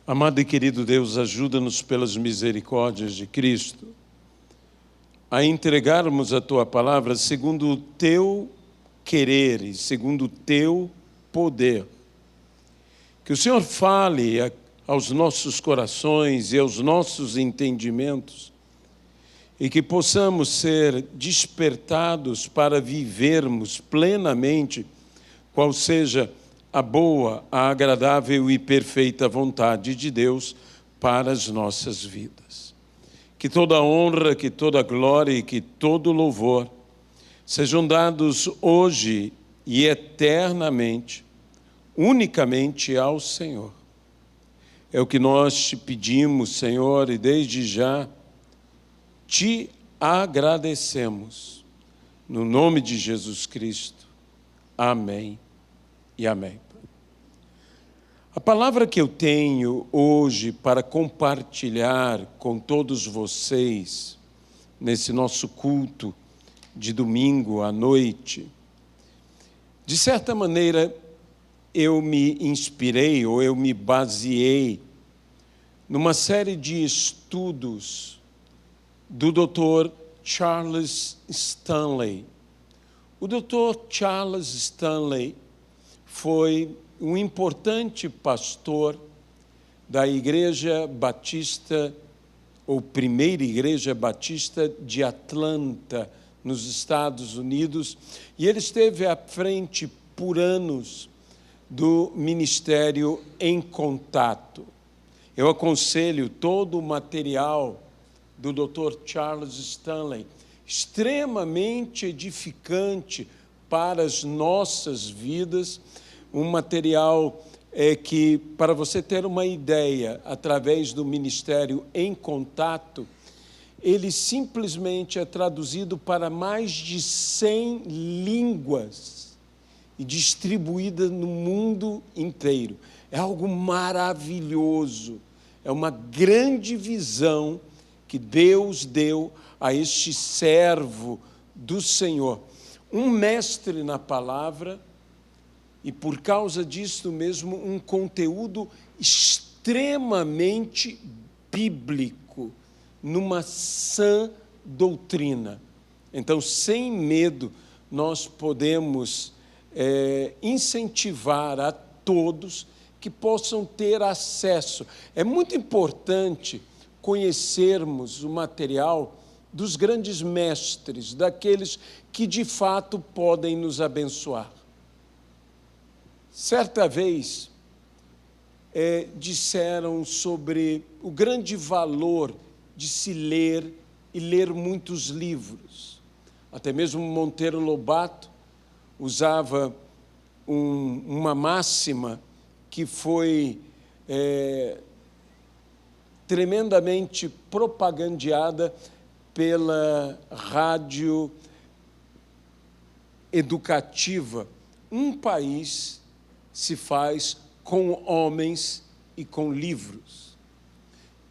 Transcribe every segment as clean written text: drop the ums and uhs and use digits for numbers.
Amado e querido Deus, ajuda-nos pelas misericórdias de Cristo a entregarmos a Tua palavra segundo o Teu querer e segundo o Teu poder. Que o Senhor fale aos nossos corações e aos nossos entendimentos e que possamos ser despertados para vivermos plenamente qual seja a boa, a agradável e perfeita vontade de Deus para as nossas vidas. Que toda honra, que toda glória e que todo louvor sejam dados hoje e eternamente, unicamente ao Senhor. É o que nós te pedimos, Senhor, e desde já te agradecemos. No nome de Jesus Cristo. Amém e amém. A palavra que eu tenho hoje para compartilhar com todos vocês, nesse nosso culto de domingo à noite, de certa maneira eu me inspirei ou eu me baseei numa série de estudos do Dr. Charles Stanley. O Dr. Charles Stanley foi um importante pastor da Igreja Batista, ou Primeira Igreja Batista de Atlanta, nos Estados Unidos, e ele esteve à frente por anos do Ministério em Contato. Eu aconselho todo o material do Dr. Charles Stanley, extremamente edificante para as nossas vidas, um material que, para você ter uma ideia, através do Ministério em Contato, ele simplesmente é traduzido para mais de 100 línguas e distribuída no mundo inteiro. É algo maravilhoso, é uma grande visão que Deus deu a este servo do Senhor, um mestre na palavra, e por causa disso mesmo, um conteúdo extremamente bíblico, numa sã doutrina. Então, sem medo, nós podemos incentivar a todos que possam ter acesso. É muito importante conhecermos o material dos grandes mestres, daqueles que de fato podem nos abençoar. Certa vez, disseram sobre o grande valor de se ler e ler muitos livros. Até mesmo Monteiro Lobato usava uma máxima que foi tremendamente propagandeada pela rádio educativa. Um país se faz com homens e com livros.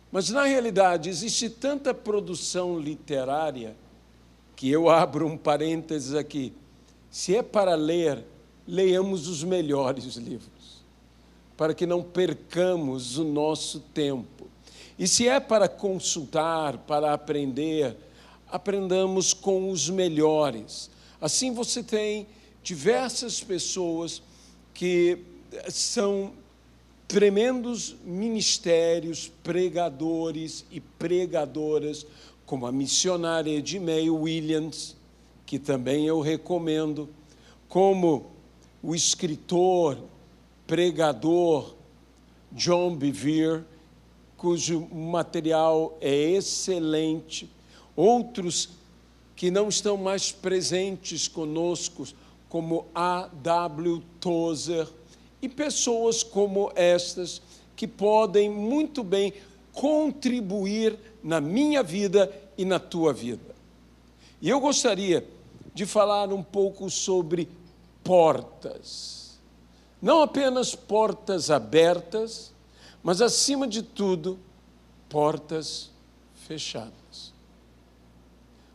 Mas, na realidade, existe tanta produção literária que eu abro um parênteses aqui. Se é para ler, leiamos os melhores livros, para que não percamos o nosso tempo. E se é para consultar, para aprender, aprendamos com os melhores. Assim você tem diversas pessoas que são tremendos ministérios, pregadores e pregadoras, como a missionária Edmei Williams, que também eu recomendo, como o escritor, pregador John Bevere, cujo material é excelente, outros que não estão mais presentes conosco, como A.W. Tozer, e pessoas como estas que podem muito bem contribuir na minha vida e na tua vida. E eu gostaria de falar um pouco sobre portas. Não apenas portas abertas, mas, acima de tudo, portas fechadas.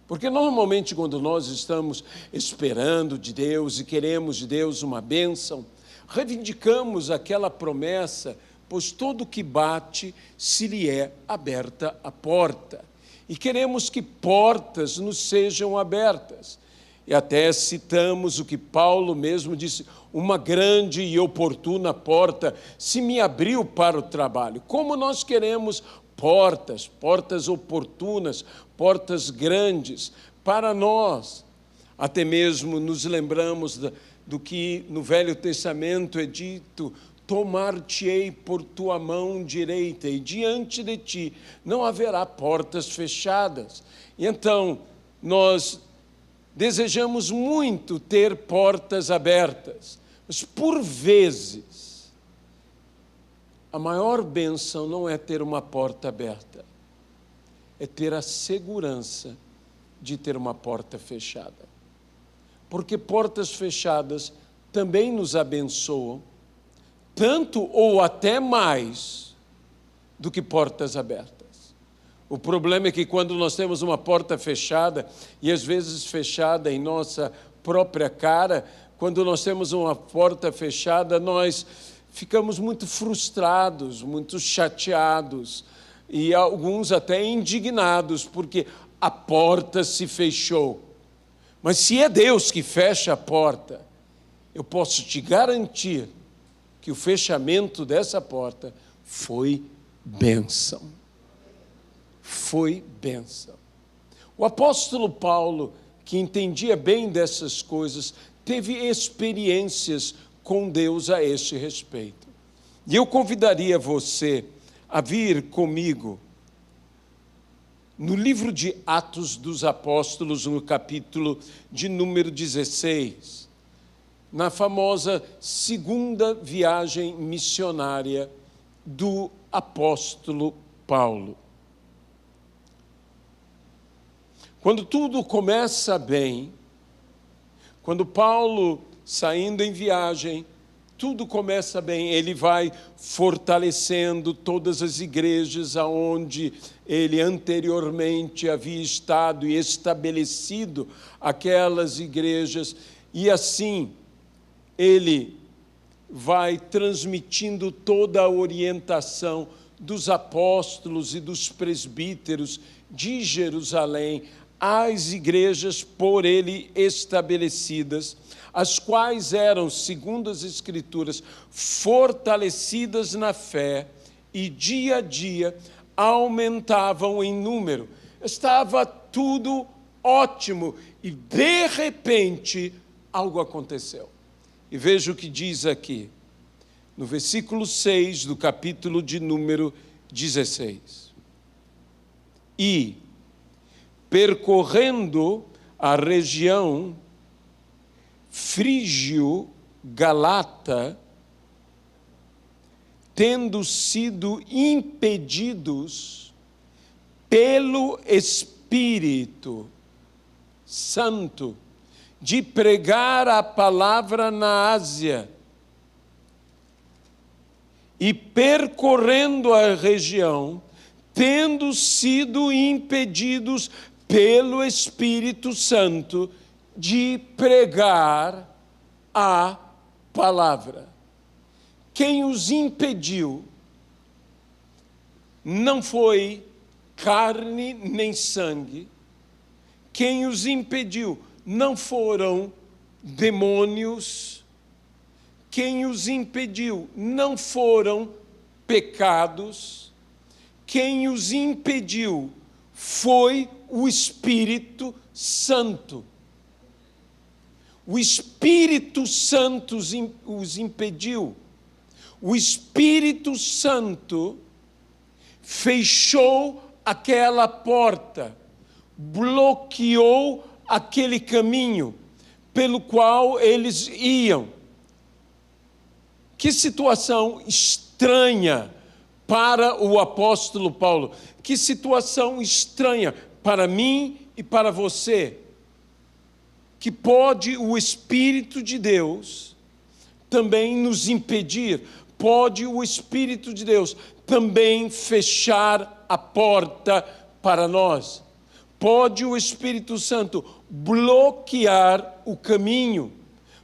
Porque, normalmente, quando nós estamos esperando de Deus e queremos de Deus uma bênção, reivindicamos aquela promessa pois todo que bate se lhe é aberta a porta. E queremos que portas nos sejam abertas. E até citamos o que Paulo mesmo disse: uma grande e oportuna porta se me abriu para o trabalho. Como nós queremos portas oportunas, portas grandes para nós. Até mesmo nos lembramos do que no Velho Testamento é dito: tomar-te-ei por tua mão direita, e diante de ti não haverá portas fechadas. E então, nós desejamos muito ter portas abertas, mas por vezes, a maior bênção não é ter uma porta aberta, é ter a segurança de ter uma porta fechada. Porque portas fechadas também nos abençoam, tanto ou até mais do que portas abertas. O problema é que quando nós temos uma porta fechada, e às vezes fechada em nossa própria cara, quando nós temos uma porta fechada, nós ficamos muito frustrados, muito chateados, e alguns até indignados, porque a porta se fechou. Mas se é Deus que fecha a porta, eu posso te garantir que o fechamento dessa porta foi bênção. Foi bênção. O apóstolo Paulo, que entendia bem dessas coisas, teve experiências com Deus a este respeito. E eu convidaria você a vir comigo no livro de Atos dos Apóstolos, no capítulo de número 16, na famosa segunda viagem missionária do apóstolo Paulo. Quando tudo começa bem, quando Paulo, saindo em viagem, tudo começa bem, ele vai fortalecendo todas as igrejas aonde ele anteriormente havia estado e estabelecido aquelas igrejas, e assim ele vai transmitindo toda a orientação dos apóstolos e dos presbíteros de Jerusalém às igrejas por ele estabelecidas, as quais eram, segundo as Escrituras, fortalecidas na fé e dia a dia aumentavam em número. Estava tudo ótimo e, de repente, algo aconteceu. E veja o que diz aqui, no versículo 6 do capítulo de número 16. E, percorrendo a região frígio-galata, tendo sido impedidos pelo Espírito Santo de pregar a palavra na Ásia, e percorrendo a região, tendo sido impedidos pelo Espírito Santo de pregar a palavra. Quem os impediu não foi carne nem sangue. Quem os impediu não foram demônios. Quem os impediu não foram pecados. Quem os impediu foi o Espírito Santo. O Espírito Santo os impediu. O Espírito Santo fechou aquela porta, bloqueou aquele caminho pelo qual eles iam. Que situação estranha para o apóstolo Paulo. Que situação estranha para mim e para você. Que pode o Espírito de Deus também nos impedir. Pode o Espírito de Deus também fechar a porta para nós. Pode o Espírito Santo bloquear o caminho.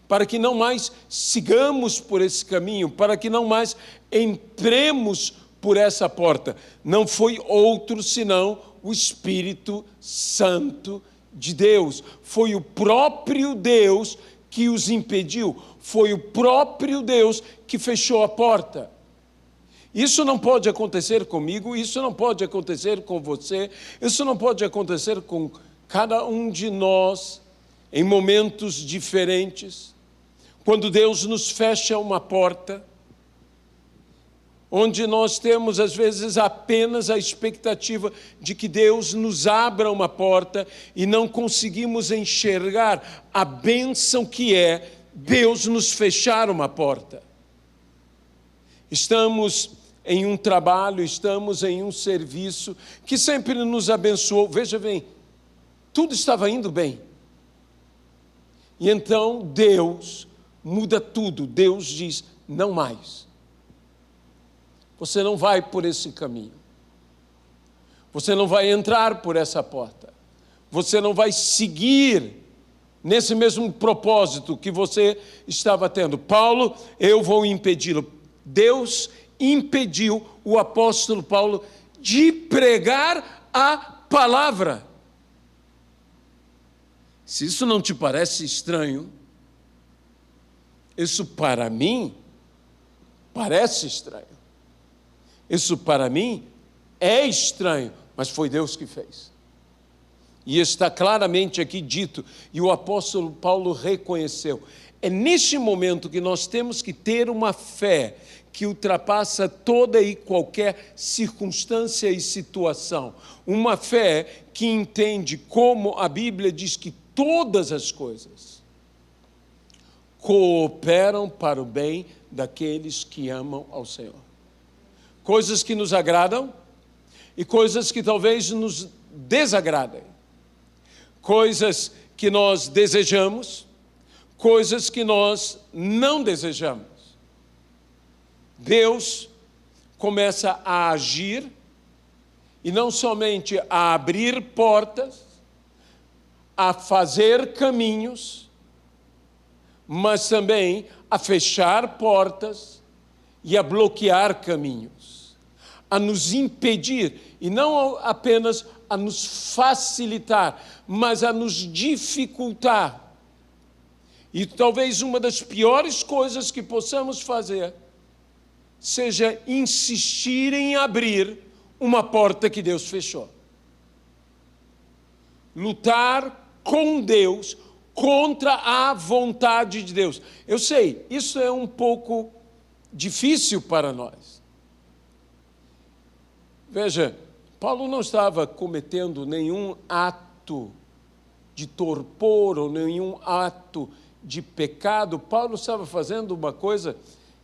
para que não mais sigamos por esse caminho, para que não mais entremos por essa porta. Não foi outro senão o Espírito Santo de Deus. Foi o próprio Deus que os impediu. Foi o próprio Deus que fechou a porta. Isso não pode acontecer comigo, isso não pode acontecer com você, isso não pode acontecer com cada um de nós em momentos diferentes. Quando Deus nos fecha uma porta, onde nós temos às vezes apenas a expectativa de que Deus nos abra uma porta e não conseguimos enxergar a bênção que é Deus nos fechar uma porta. Estamos em um trabalho, estamos em um serviço que sempre nos abençoou. Veja bem, tudo estava indo bem. E então Deus muda tudo. Deus diz, não mais. Você não vai por esse caminho. Você não vai entrar por essa porta. Você não vai seguir nesse mesmo propósito que você estava tendo. Paulo, eu vou impedi-lo. Deus impediu o apóstolo Paulo de pregar a palavra. Se isso não te parece estranho, isso para mim parece estranho. Isso para mim é estranho, mas foi Deus que fez. E está claramente aqui dito, e o apóstolo Paulo reconheceu. É neste momento que nós temos que ter uma fé que ultrapassa toda e qualquer circunstância e situação. Uma fé que entende como a Bíblia diz que todas as coisas cooperam para o bem daqueles que amam ao Senhor. Coisas que nos agradam e coisas que talvez nos desagradem. Coisas que nós desejamos, coisas que nós não desejamos. Deus começa a agir e não somente a abrir portas, a fazer caminhos, mas também a fechar portas e a bloquear caminhos, a nos impedir, e não apenas a nos facilitar, mas a nos dificultar. E talvez uma das piores coisas que possamos fazer seja insistir em abrir uma porta que Deus fechou. Lutar com Deus contra a vontade de Deus. Eu sei, isso é um pouco difícil para nós. Veja, Paulo não estava cometendo nenhum ato de torpor ou nenhum ato de pecado. Paulo estava fazendo uma coisa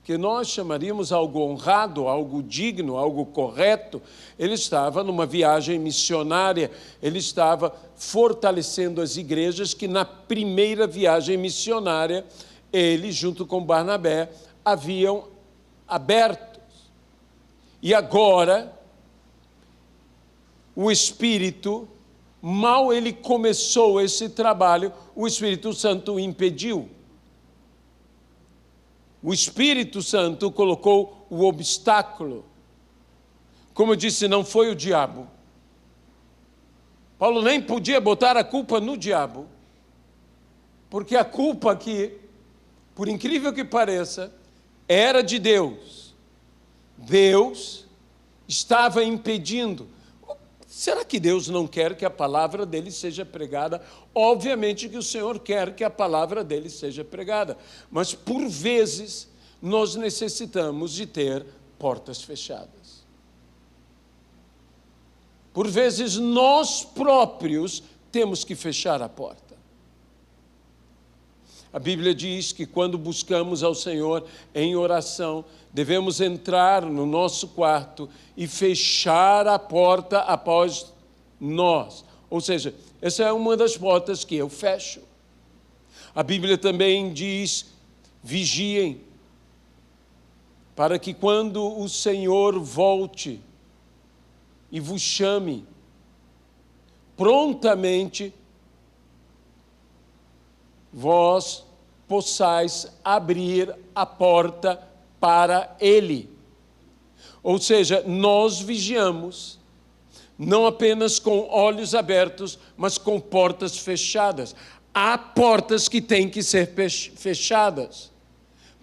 que nós chamaríamos algo honrado, algo digno, algo correto. Ele estava numa viagem missionária, ele estava fortalecendo as igrejas que na primeira viagem missionária, ele, junto com Barnabé, haviam abertos. E agora, o Espírito, mal ele começou esse trabalho, o Espírito Santo o impediu. O Espírito Santo colocou o obstáculo. Como eu disse, não foi o diabo. Paulo nem podia botar a culpa no diabo, porque a culpa aqui, por incrível que pareça, era de Deus. Deus estava impedindo. Será que Deus não quer que a palavra dele seja pregada? Obviamente que o Senhor quer que a palavra dele seja pregada, mas por vezes nós necessitamos de ter portas fechadas. Por vezes nós próprios temos que fechar a porta. A Bíblia diz que quando buscamos ao Senhor em oração, devemos entrar no nosso quarto e fechar a porta após nós. Ou seja, essa é uma das portas que eu fecho. A Bíblia também diz, vigiem, para que quando o Senhor volte e vos chame, prontamente vós possais abrir a porta para Ele. Ou seja, nós vigiamos, não apenas com olhos abertos, mas com portas fechadas. Há portas que têm que ser fechadas,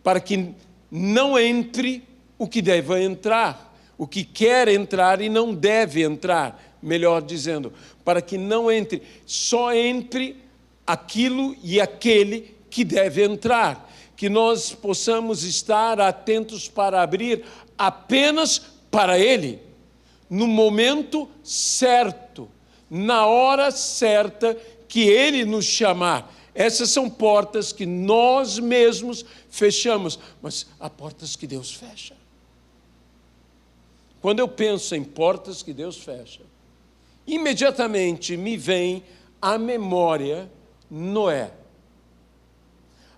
para que não entre o que deve entrar, o que quer entrar e não deve entrar, melhor dizendo, para que não entre, só entre aquilo e aquele que deve entrar, que nós possamos estar atentos para abrir apenas para Ele, no momento certo, na hora certa que Ele nos chamar. Essas são portas que nós mesmos fechamos, mas há portas que Deus fecha. Quando eu penso em portas que Deus fecha, imediatamente me vem à memória Noé.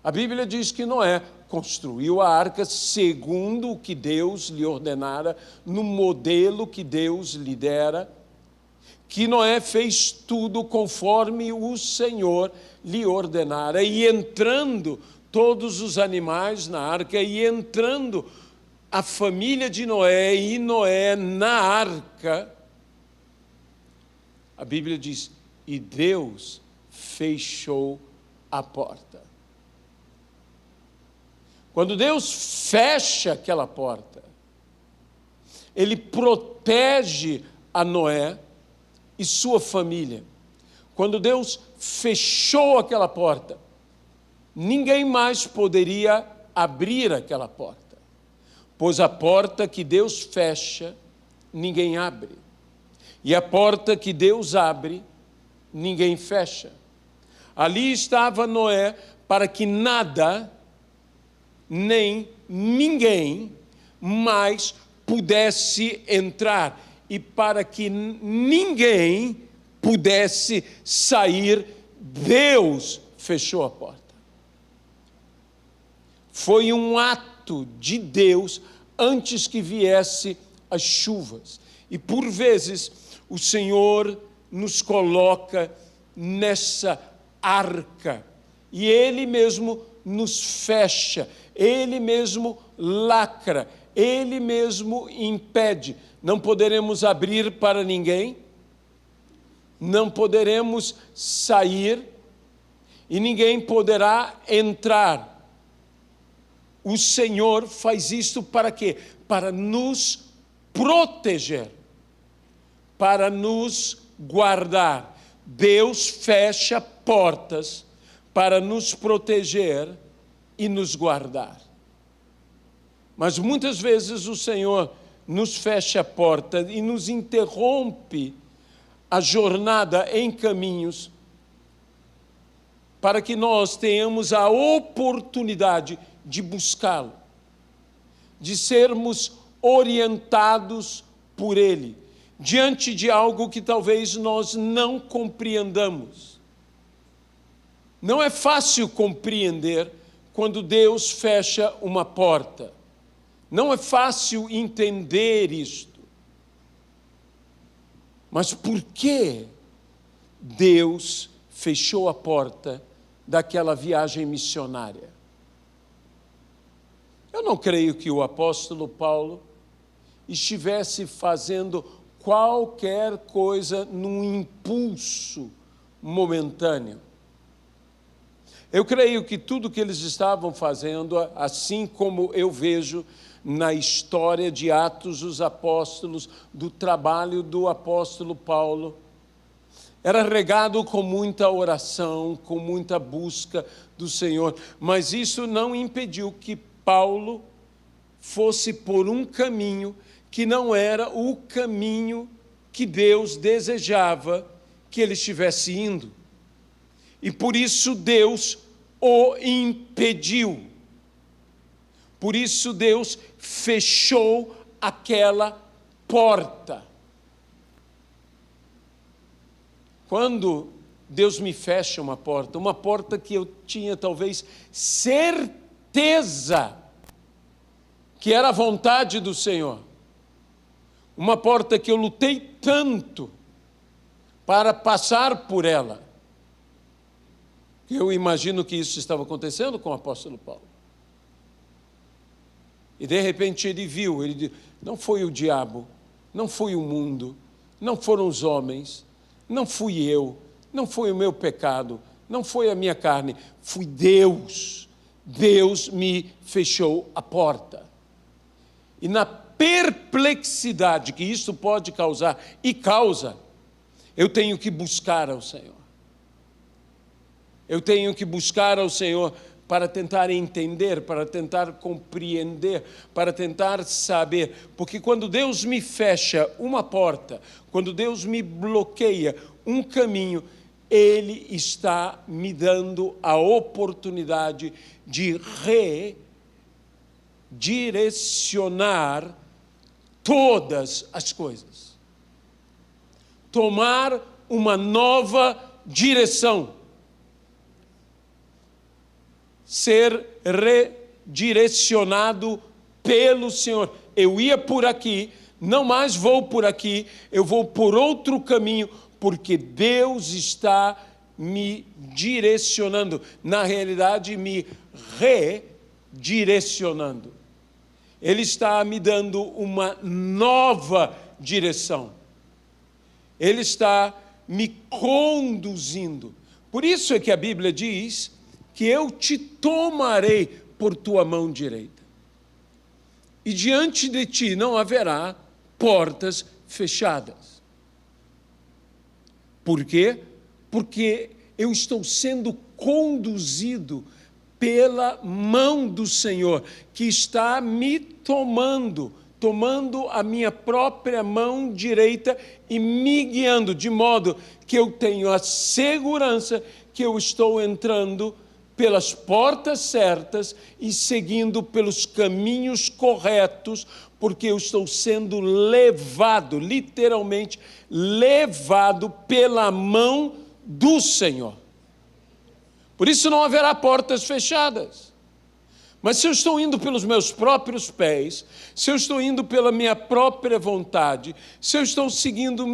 A Bíblia diz que Noé construiu a arca segundo o que Deus lhe ordenara, no modelo que Deus lhe dera, que Noé fez tudo conforme o Senhor lhe ordenara, e entrando todos os animais na arca, e entrando a família de Noé e Noé na arca, a Bíblia diz, e Deus fechou a porta. Quando Deus fecha aquela porta, Ele protege a Noé e sua família. Quando Deus fechou aquela porta, ninguém mais poderia abrir aquela porta, pois a porta que Deus fecha, ninguém abre. E a porta que Deus abre, ninguém fecha. Ali estava Noé para que nada, nem ninguém mais pudesse entrar, e para que ninguém pudesse sair, Deus fechou a porta. Foi um ato de Deus antes que viesse as chuvas. E por vezes o Senhor nos coloca nessa arca, e Ele mesmo nos fecha, Ele mesmo lacra, Ele mesmo impede. Não poderemos abrir para ninguém, não poderemos sair, e ninguém poderá entrar. O Senhor faz isto para quê? Para nos proteger, para nos guardar. Deus fecha portas para nos proteger e nos guardar. Mas muitas vezes o Senhor nos fecha a porta e nos interrompe a jornada em caminhos para que nós tenhamos a oportunidade de buscá-lo, de sermos orientados por Ele, diante de algo que talvez nós não compreendamos. Não é fácil compreender quando Deus fecha uma porta. Não é fácil entender isto. Mas por que Deus fechou a porta daquela viagem missionária? Eu não creio que o apóstolo Paulo estivesse fazendo qualquer coisa num impulso momentâneo. Eu creio que tudo que eles estavam fazendo, assim como eu vejo na história de Atos dos Apóstolos, do trabalho do apóstolo Paulo, era regado com muita oração, com muita busca do Senhor, mas isso não impediu que Paulo fosse por um caminho que não era o caminho que Deus desejava que ele estivesse indo. E por isso Deus o impediu. Por isso Deus fechou aquela porta. Quando Deus me fecha uma porta que eu tinha talvez certeza que era a vontade do Senhor, uma porta que eu lutei tanto para passar por ela, Eu imagino que isso estava acontecendo com o apóstolo Paulo. E de repente ele viu, ele disse, não foi o diabo, não foi o mundo, não foram os homens, não fui eu, não foi o meu pecado, não foi a minha carne, fui Deus. Deus me fechou a porta. E na perplexidade que isso pode causar, e causa, eu tenho que buscar ao Senhor. Eu tenho que buscar ao Senhor para tentar entender, para tentar compreender, para tentar saber. Porque quando Deus me fecha uma porta, quando Deus me bloqueia um caminho, Ele está me dando a oportunidade de redirecionar todas as coisas. Tomar uma nova direção. Ser redirecionado pelo Senhor. Eu ia por aqui, não mais vou por aqui, eu vou por outro caminho, porque Deus está me direcionando, na realidade me redirecionando. Ele está me dando uma nova direção. Ele está me conduzindo. Por isso é que a Bíblia diz que eu te tomarei por tua mão direita. E diante de ti não haverá portas fechadas. Por quê? Porque eu estou sendo conduzido pela mão do Senhor, que está me tomando a minha própria mão direita e me guiando, de modo que eu tenho a segurança que eu estou entrando pelas portas certas e seguindo pelos caminhos corretos, porque eu estou sendo levado, literalmente levado pela mão do Senhor. Por isso não haverá portas fechadas. Mas se eu estou indo pelos meus próprios pés, se eu estou indo pela minha própria vontade, se eu estou seguindo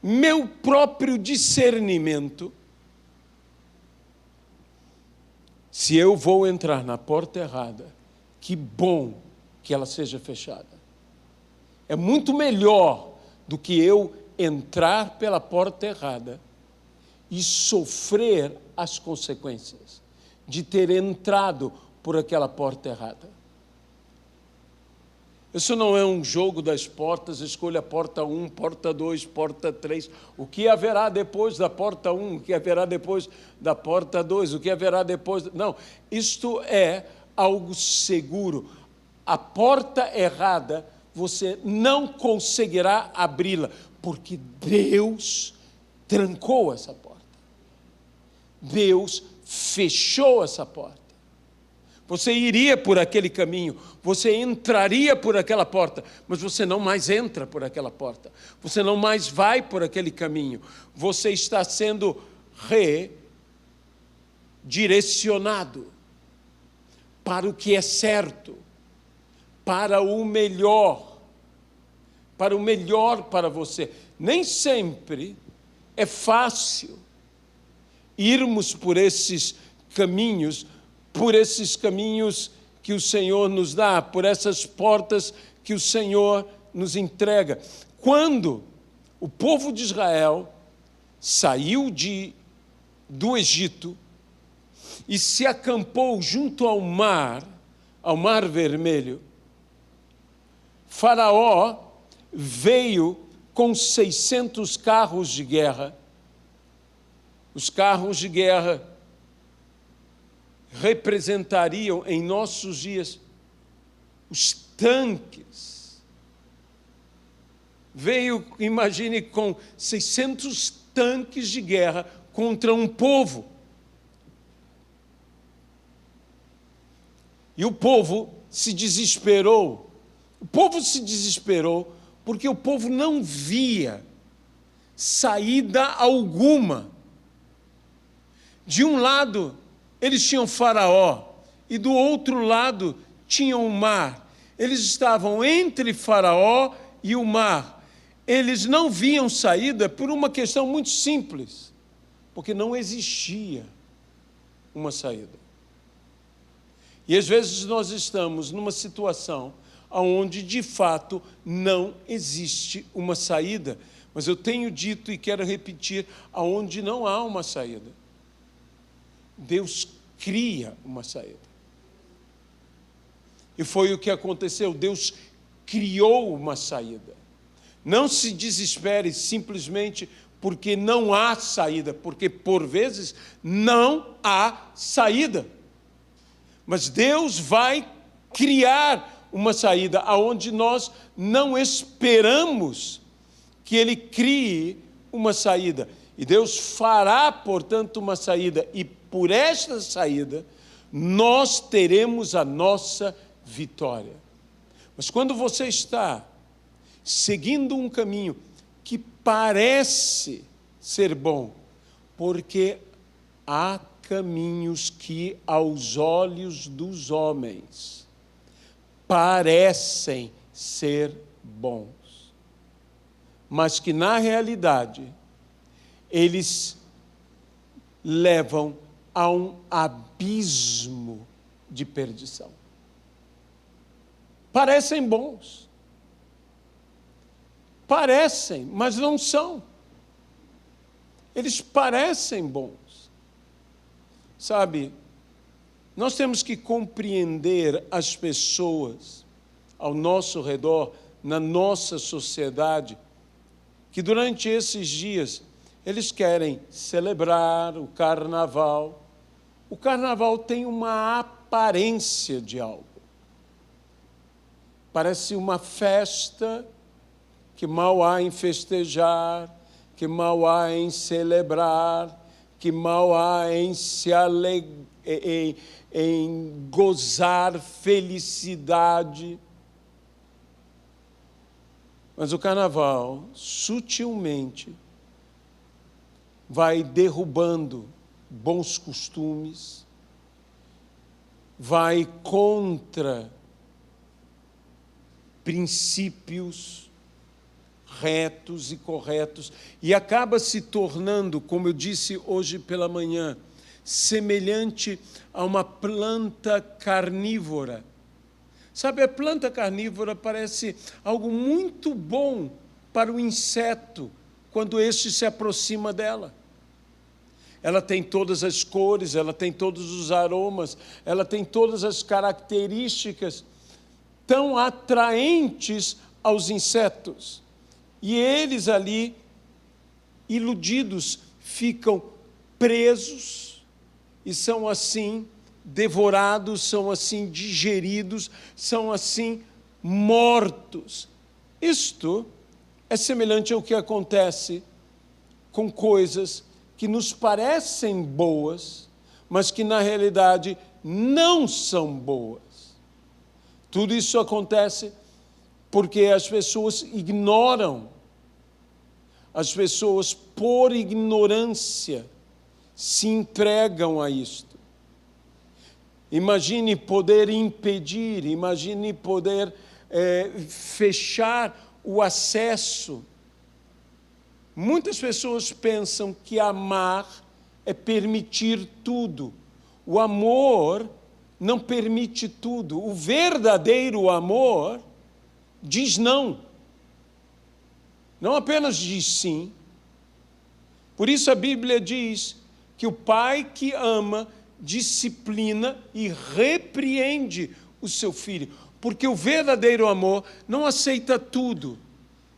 meu próprio discernimento, se eu vou entrar na porta errada, que bom que ela seja fechada. É muito melhor do que eu entrar pela porta errada e sofrer as consequências de ter entrado por aquela porta errada. Isso não é um jogo das portas, escolha a porta 1, porta 2, porta 3. O que haverá depois da porta 1? O que haverá depois da porta 2? O que haverá depois? Não, isto é algo seguro. A porta errada, você não conseguirá abri-la, porque Deus trancou essa porta. Deus fechou essa porta. Você iria por aquele caminho, você entraria por aquela porta, mas você não mais entra por aquela porta. Você não mais vai por aquele caminho. Você está sendo redirecionado para o que é certo, para o melhor para você. Nem sempre é fácil irmos por esses caminhos que o Senhor nos dá, por essas portas que o Senhor nos entrega. Quando o povo de Israel saiu do Egito e se acampou junto ao Mar Vermelho, Faraó veio com 600 carros de guerra. Os carros de guerra representariam em nossos dias os tanques. Veio, imagine, com 600 tanques de guerra contra um povo. E o povo se desesperou. O povo se desesperou porque o povo não via saída alguma. De um lado, eles tinham Faraó, e do outro lado tinham o mar. Eles estavam entre Faraó e o mar. eles não viam saída por uma questão muito simples, porque não existia uma saída. E às vezes nós estamos numa situação onde de fato não existe uma saída, mas eu tenho dito e quero repetir, aonde não há uma saída, Deus cria uma saída. E foi o que aconteceu, Deus criou uma saída. Não se desespere simplesmente porque não há saída, porque por vezes não há saída. Mas Deus vai criar uma saída aonde nós não esperamos que Ele crie uma saída. E Deus fará, portanto, uma saída. E por esta saída, nós teremos a nossa vitória. Mas quando você está seguindo um caminho que parece ser bom, porque há caminhos que aos olhos dos homens parecem ser bons, mas que na realidade eles levam a um abismo de perdição. Parecem bons. Parecem, mas não são. Eles parecem bons. Sabe, nós temos que compreender as pessoas ao nosso redor, na nossa sociedade, que durante esses dias eles querem celebrar o carnaval. O carnaval tem uma aparência de algo. Parece uma festa que mal há em festejar, que mal há em celebrar, que mal há em se em gozar felicidade. Mas o carnaval, sutilmente, vai derrubando bons costumes, vai contra princípios retos e corretos, e acaba se tornando, como eu disse hoje pela manhã, semelhante a uma planta carnívora. Sabe, a planta carnívora parece algo muito bom para o inseto, quando este se aproxima dela. Ela tem todas as cores, ela tem todos os aromas, ela tem todas as características tão atraentes aos insetos. E eles ali, iludidos, ficam presos e são assim devorados, são assim digeridos, são assim mortos. Isto é semelhante ao que acontece com coisas que nos parecem boas, mas que na realidade não são boas. Tudo isso acontece porque as pessoas ignoram, as pessoas por ignorância se entregam a isto. Imagine poder impedir, imagine poder fechar o acesso. Muitas pessoas pensam que amar é permitir tudo. O amor não permite tudo. O verdadeiro amor diz não. Não apenas diz sim. Por isso a Bíblia diz que o pai que ama disciplina e repreende o seu filho. Porque o verdadeiro amor não aceita tudo.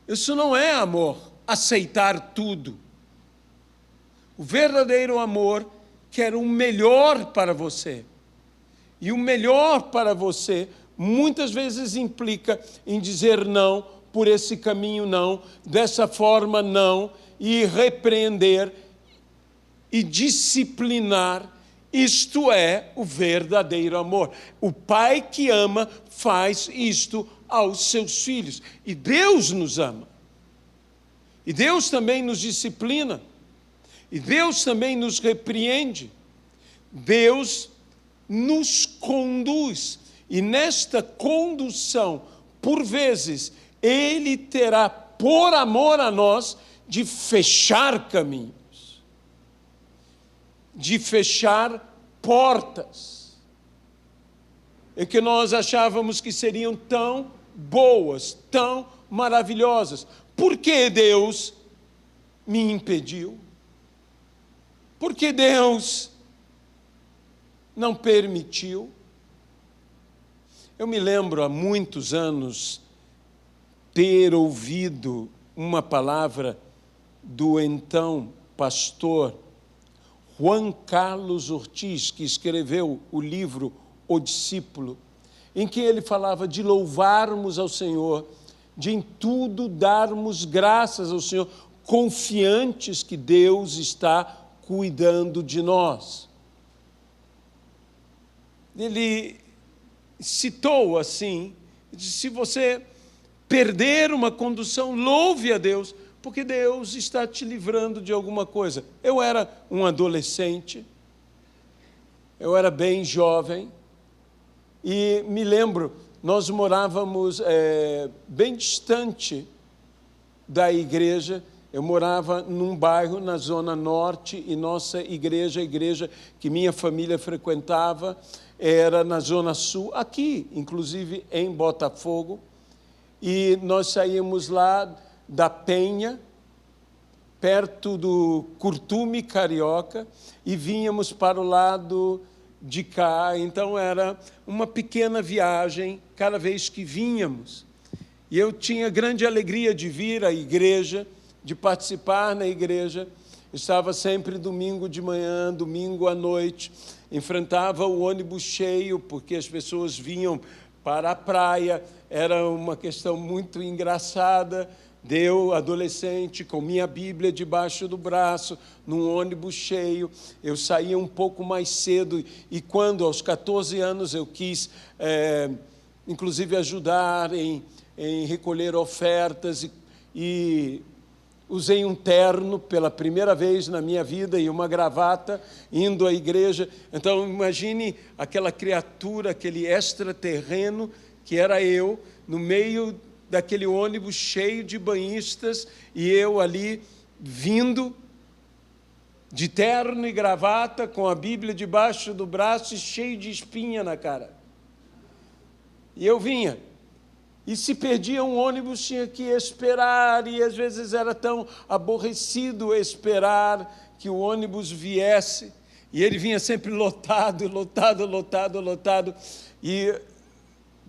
Isso não é amor, aceitar tudo. O verdadeiro amor quer o melhor para você. E o melhor para você muitas vezes implica em dizer não, por esse caminho não, dessa forma não, e repreender e disciplinar. Isto é o verdadeiro amor. O pai que ama faz isto aos seus filhos. E Deus nos ama. E Deus também nos disciplina. E Deus também nos repreende. Deus nos conduz. E nesta condução, por vezes, Ele terá por amor a nós, de fechar caminhos, de fechar portas, e que nós achávamos que seriam tão boas, tão maravilhosas. Por que Deus me impediu? Por que Deus não permitiu? Eu me lembro há muitos anos ter ouvido uma palavra do então pastor Juan Carlos Ortiz, que escreveu o livro O Discípulo, em que ele falava de louvarmos ao Senhor, de em tudo darmos graças ao Senhor, confiantes que Deus está cuidando de nós. Ele citou assim, disse, se você perder uma condução, louve a Deus, porque Deus está te livrando de alguma coisa. Eu era um adolescente, eu era bem jovem, e me lembro, nós morávamos bem distante da igreja. Eu morava num bairro na Zona Norte, e nossa igreja, a igreja que minha família frequentava, era na Zona Sul, aqui, inclusive em Botafogo, e nós saímos lá da Penha, perto do Curtume Carioca, e vínhamos para o lado de cá. Então era uma pequena viagem cada vez que vínhamos. E eu tinha grande alegria de vir à igreja, de participar na igreja. Estava sempre domingo de manhã, domingo à noite, enfrentava o ônibus cheio, porque as pessoas vinham para a praia. Era uma questão muito engraçada. Eu, adolescente, com minha Bíblia debaixo do braço, num ônibus cheio. Eu saía um pouco mais cedo, e quando, aos 14 anos, eu quis, inclusive, ajudar em recolher ofertas, e usei um terno pela primeira vez na minha vida e uma gravata, indo à igreja. Então, imagine aquela criatura, aquele extraterreno que era eu, no meio daquele ônibus cheio de banhistas, e eu ali vindo de terno e gravata, com a Bíblia debaixo do braço e cheio de espinha na cara. E eu vinha. E se perdia um ônibus, tinha que esperar, e às vezes era tão aborrecido esperar que o ônibus viesse, e ele vinha sempre lotado, lotado, lotado, lotado, e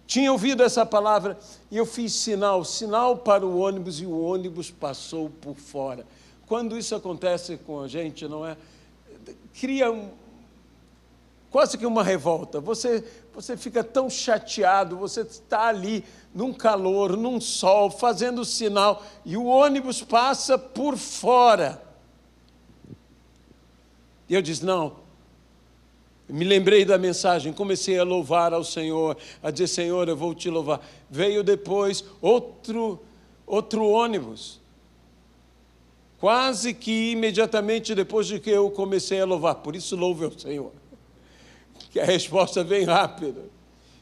tinha ouvido essa palavra, e eu fiz sinal para o ônibus, e o ônibus passou por fora. Quando isso acontece com a gente, não é? Cria quase que uma revolta. Você fica tão chateado, você está ali num calor, num sol, fazendo sinal, e o ônibus passa por fora. E eu disse, não. Me lembrei da mensagem, comecei a louvar ao Senhor, a dizer, Senhor, eu vou te louvar. Veio depois outro ônibus. Quase que imediatamente depois de que eu comecei a louvar. Por isso louve ao Senhor, que a resposta vem rápida.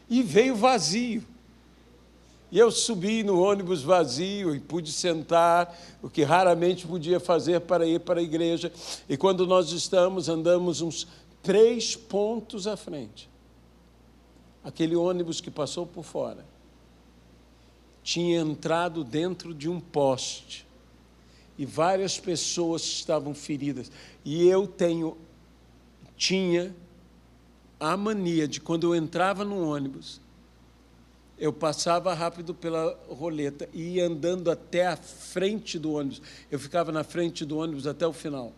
E veio vazio. E eu subi no ônibus vazio e pude sentar, o que raramente podia fazer para ir para a igreja. E quando nós andamos uns 3 pontos à frente, aquele ônibus que passou por fora tinha entrado dentro de um poste, e várias pessoas estavam feridas. E eu tinha a mania de, quando eu entrava no ônibus, eu passava rápido pela roleta e ia andando até a frente do ônibus. Eu ficava na frente do ônibus até o final.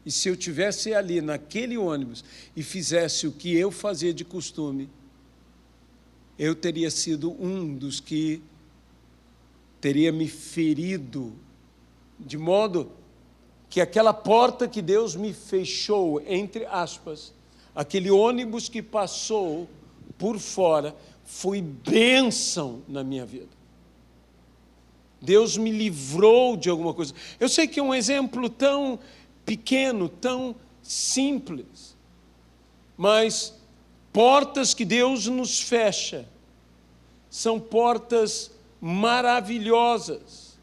E se eu tivesse ali naquele ônibus e fizesse o que eu fazia de costume, eu teria sido um dos que teria me ferido, de modo que aquela porta que Deus me fechou, entre aspas, aquele ônibus que passou por fora, foi bênção na minha vida. Deus me livrou de alguma coisa. Eu sei que é um exemplo tão pequeno, tão simples, mas portas que Deus nos fecha são portas maravilhosas,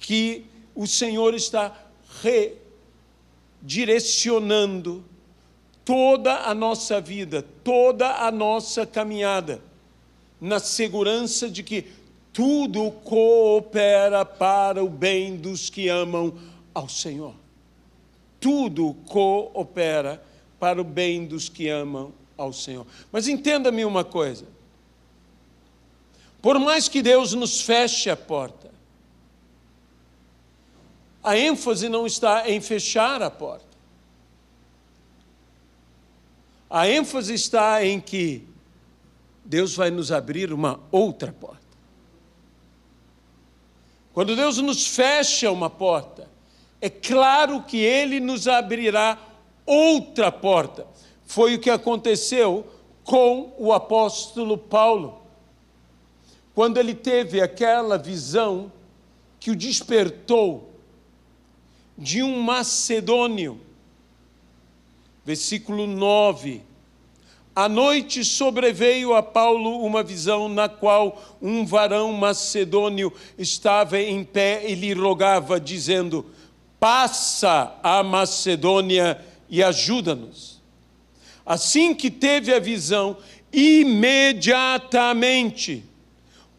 que o Senhor está redirecionando toda a nossa vida, toda a nossa caminhada, na segurança de que tudo coopera para o bem dos que amam ao Senhor. Tudo coopera para o bem dos que amam ao Senhor. Mas entenda-me uma coisa. Por mais que Deus nos feche a porta, a ênfase não está em fechar a porta. A ênfase está em que Deus vai nos abrir uma outra porta. Quando Deus nos fecha uma porta, é claro que Ele nos abrirá outra porta. Foi o que aconteceu com o apóstolo Paulo, quando ele teve aquela visão que o despertou de um macedônio. Versículo 9. À noite sobreveio a Paulo uma visão na qual um varão macedônio estava em pé e lhe rogava, dizendo: passa a Macedônia e ajuda-nos. Assim que teve a visão, imediatamente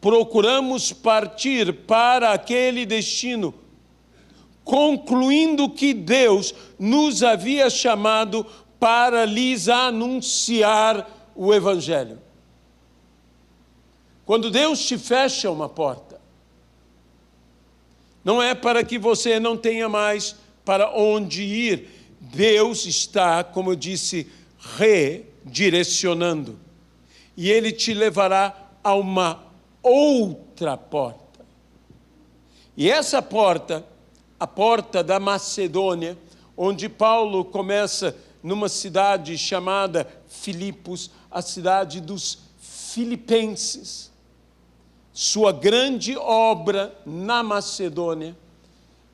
procuramos partir para aquele destino, concluindo que Deus nos havia chamado para lhes anunciar o Evangelho. Quando Deus te fecha uma porta, não é para que você não tenha mais para onde ir. Deus está, como eu disse, redirecionando. E Ele te levará a uma outra porta. E essa porta, a porta da Macedônia, onde Paulo começa numa cidade chamada Filipos, a cidade dos filipenses. Sua grande obra na Macedônia,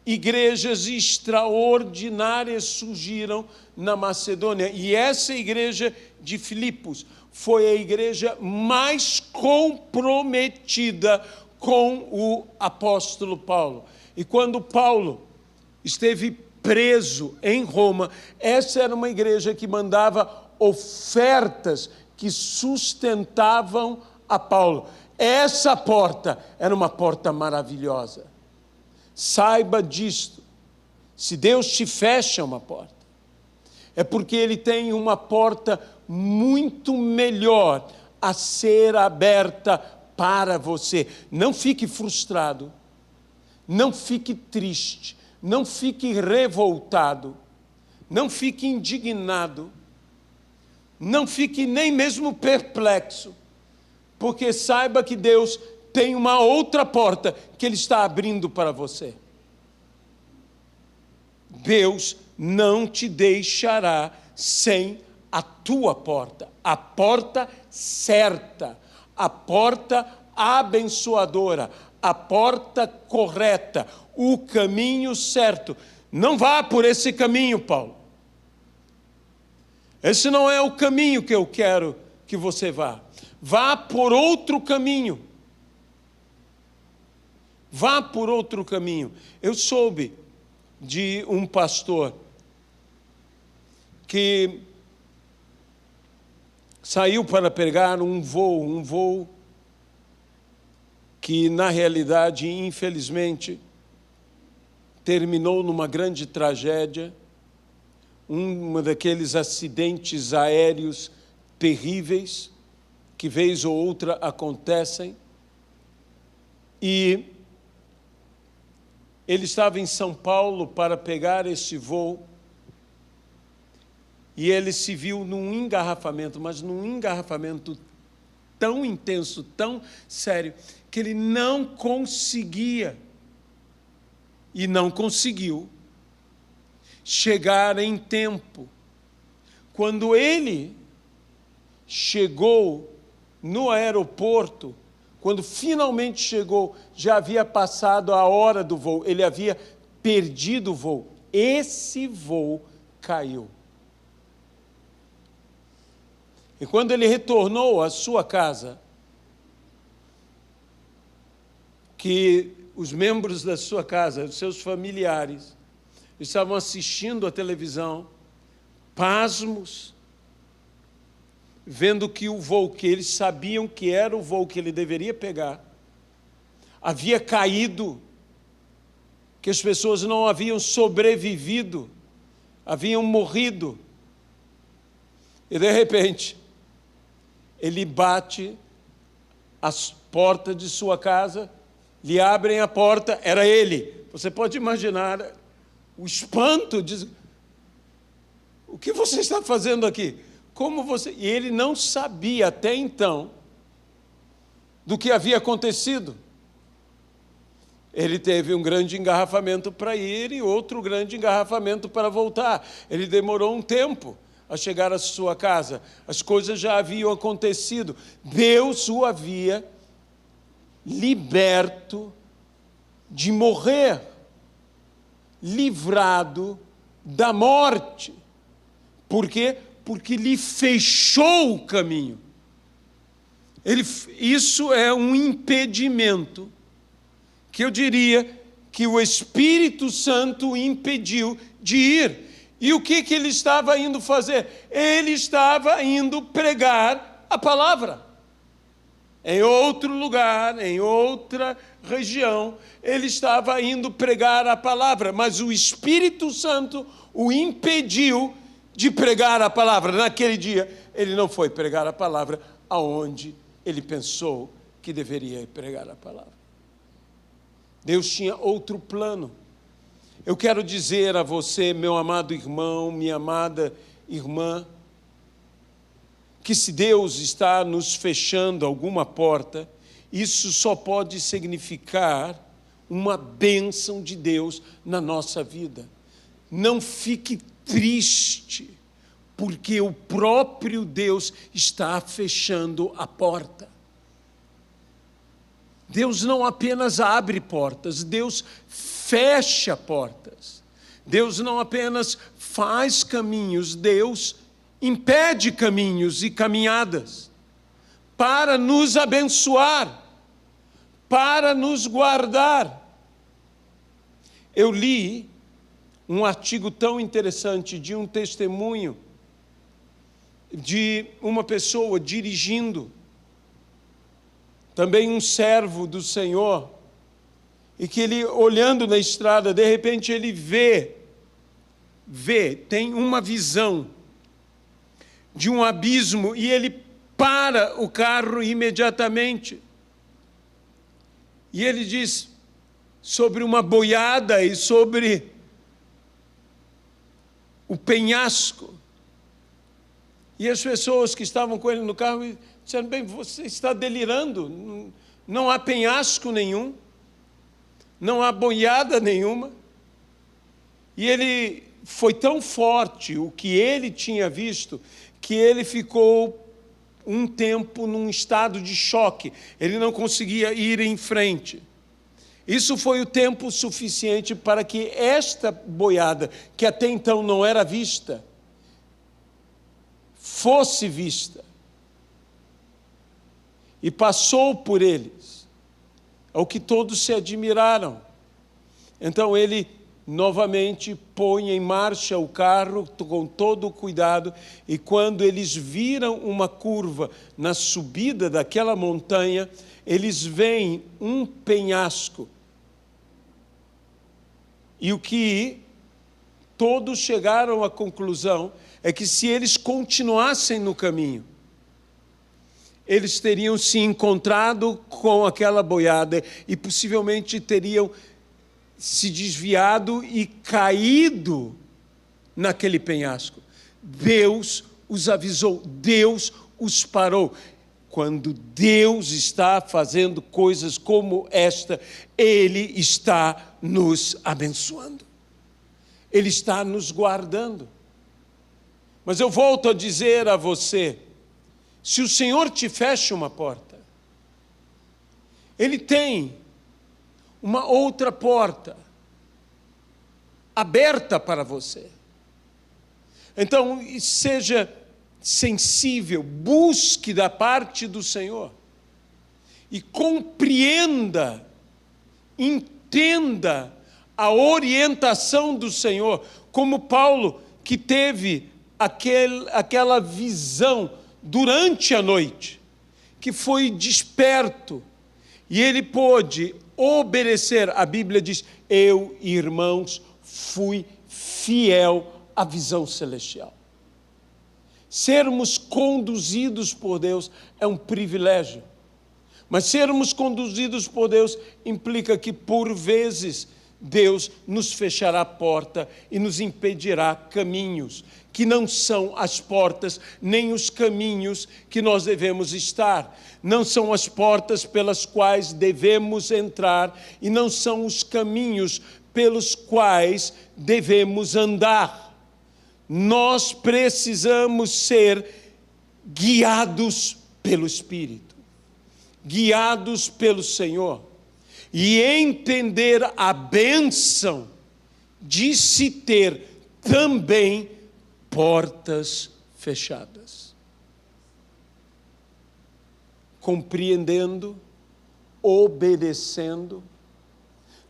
igrejas extraordinárias surgiram na Macedônia. E essa igreja de Filipos foi a igreja mais comprometida com o apóstolo Paulo. E quando Paulo esteve preso em Roma, essa era uma igreja que mandava ofertas que sustentavam a Paulo. Essa porta era uma porta maravilhosa. Saiba disto. Se Deus te fecha uma porta, é porque Ele tem uma porta muito melhor a ser aberta para você. Não fique frustrado, não fique triste, não fique revoltado, não fique indignado, não fique nem mesmo perplexo, porque saiba que Deus tem uma outra porta que Ele está abrindo para você. Deus não te deixará sem a tua porta, a porta certa, a porta abençoadora, a porta correta, o caminho certo. Não vá por esse caminho, Paulo. Esse não é o caminho que eu quero que você vá. Vá por outro caminho. Vá por outro caminho. Eu soube de um pastor que saiu para pegar um voo que, na realidade, infelizmente, terminou numa grande tragédia, um daqueles acidentes aéreos terríveis que vez ou outra acontecem. E ele estava em São Paulo para pegar esse voo e ele se viu num engarrafamento, mas num engarrafamento tão intenso, tão sério, que ele não conseguia e não conseguiu chegar em tempo. Quando ele chegou no aeroporto, quando finalmente chegou, já havia passado a hora do voo, ele havia perdido o voo. Esse voo caiu. E quando ele retornou à sua casa, que os membros da sua casa, os seus familiares, estavam assistindo a televisão, pasmos, vendo que o voo que eles sabiam que era o voo que ele deveria pegar, havia caído, que as pessoas não haviam sobrevivido, haviam morrido. E, de repente, ele bate as portas de sua casa, lhe abrem a porta, era ele. Você pode imaginar o espanto, diz: o que você está fazendo aqui? Como você... E ele não sabia até então do que havia acontecido. Ele teve um grande engarrafamento para ir e outro grande engarrafamento para voltar. Ele demorou um tempo a chegar à sua casa. As coisas já haviam acontecido. Deus o havia liberto de morrer, livrado da morte. Por quê? Porque lhe fechou o caminho. Isso é um impedimento que eu diria que o Espírito Santo o impediu de ir. E o que ele estava indo fazer? Ele estava indo pregar a palavra. Em outro lugar, em outra região, ele estava indo pregar a palavra, mas o Espírito Santo o impediu de pregar a palavra. Naquele dia, ele não foi pregar a palavra aonde ele pensou que deveria pregar a palavra. Deus tinha outro plano. Eu quero dizer a você, meu amado irmão, minha amada irmã, que se Deus está nos fechando alguma porta, isso só pode significar uma bênção de Deus na nossa vida. Não fique triste, porque o próprio Deus está fechando a porta. Deus não apenas abre portas, Deus fecha portas. Deus não apenas faz caminhos, Deus impede caminhos e caminhadas para nos abençoar, para nos guardar. Eu li um artigo tão interessante de um testemunho de uma pessoa dirigindo, também um servo do Senhor, e que ele, olhando na estrada, de repente ele tem uma visão de um abismo, e ele para o carro imediatamente. E ele diz sobre uma boiada e sobre o penhasco. E as pessoas que estavam com ele no carro disseram: bem, você está delirando, não há penhasco nenhum, não há boiada nenhuma. E ele foi tão forte o que ele tinha visto, que ele ficou um tempo num estado de choque, ele não conseguia ir em frente. Isso foi o tempo suficiente para que esta boiada, que até então não era vista, fosse vista. E passou por eles, ao que todos se admiraram. Então ele novamente põe em marcha o carro com todo o cuidado, e quando eles viram uma curva na subida daquela montanha, eles veem um penhasco. E o que todos chegaram à conclusão é que se eles continuassem no caminho, eles teriam se encontrado com aquela boiada e possivelmente teriam se desviado e caído naquele penhasco. Deus os avisou, Deus os parou. Quando Deus está fazendo coisas como esta, Ele está nos abençoando. Ele está nos guardando. Mas eu volto a dizer a você, se o Senhor te fecha uma porta, Ele tem uma outra porta aberta para você. Então, seja sensível, busque da parte do Senhor e compreenda entenda a orientação do Senhor, como Paulo, que teve aquela visão durante a noite, que foi desperto, e ele pôde obedecer. A Bíblia diz: eu, irmãos, fui fiel à visão celestial. Sermos conduzidos por Deus é um privilégio, mas sermos conduzidos por Deus implica que, por vezes, Deus nos fechará a porta e nos impedirá caminhos que não são as portas nem os caminhos que nós devemos estar. Não são as portas pelas quais devemos entrar e não são os caminhos pelos quais devemos andar. Nós precisamos ser guiados pelo Espírito, guiados pelo Senhor, e entender a bênção de se ter também portas fechadas. Compreendendo, obedecendo,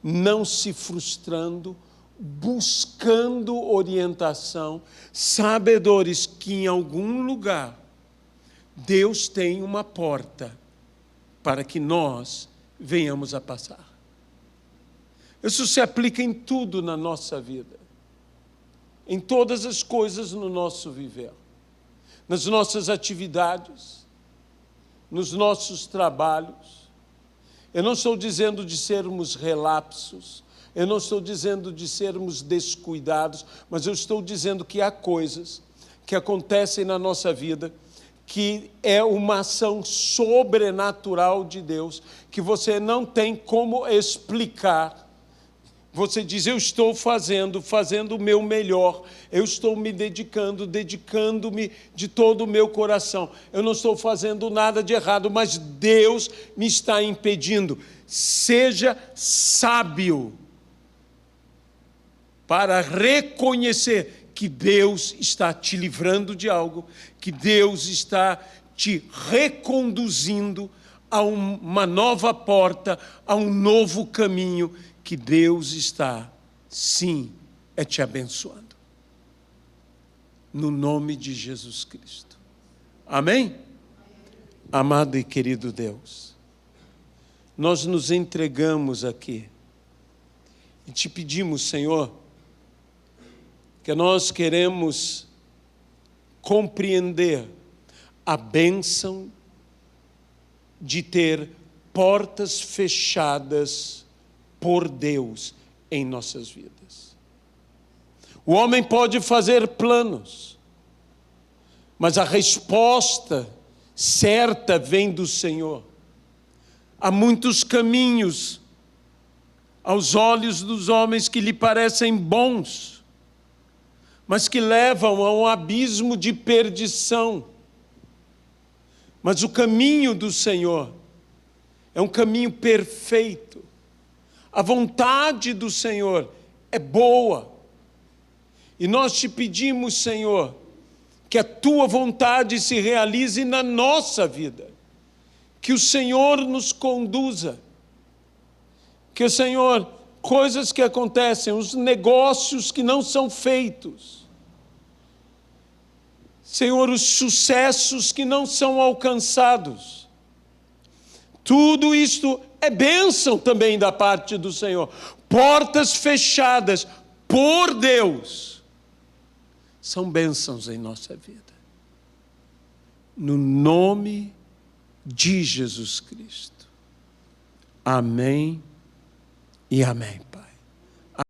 não se frustrando, buscando orientação, sabedores que em algum lugar Deus tem uma porta para que nós venhamos a passar. Isso se aplica em tudo na nossa vida, em todas as coisas no nosso viver, nas nossas atividades, nos nossos trabalhos. Eu não estou dizendo de sermos relapsos, eu não estou dizendo de sermos descuidados, mas eu estou dizendo que há coisas que acontecem na nossa vida que é uma ação sobrenatural de Deus, que você não tem como explicar. Você diz: eu estou fazendo o meu melhor, eu estou me dedicando-me de todo o meu coração. Eu não estou fazendo nada de errado, mas Deus me está impedindo. Seja sábio para reconhecer que Deus está te livrando de algo, que Deus está te reconduzindo a uma nova porta, a um novo caminho, que Deus está, sim, te abençoando. No nome de Jesus Cristo. Amém? Amado e querido Deus, nós nos entregamos aqui e te pedimos, Senhor, que nós queremos compreender a bênção de ter portas fechadas por Deus em nossas vidas. O homem pode fazer planos, mas a resposta certa vem do Senhor. Há muitos caminhos aos olhos dos homens que lhe parecem bons, mas que levam a um abismo de perdição. Mas o caminho do Senhor é um caminho perfeito. A vontade do Senhor é boa. E nós te pedimos, Senhor, que a tua vontade se realize na nossa vida. Que o Senhor nos conduza. Que o Senhor, coisas que acontecem, os negócios que não são feitos. Senhor, os sucessos que não são alcançados. Tudo isto é bênção também da parte do Senhor. Portas fechadas por Deus são bênçãos em nossa vida. No nome de Jesus Cristo. Amém e amém.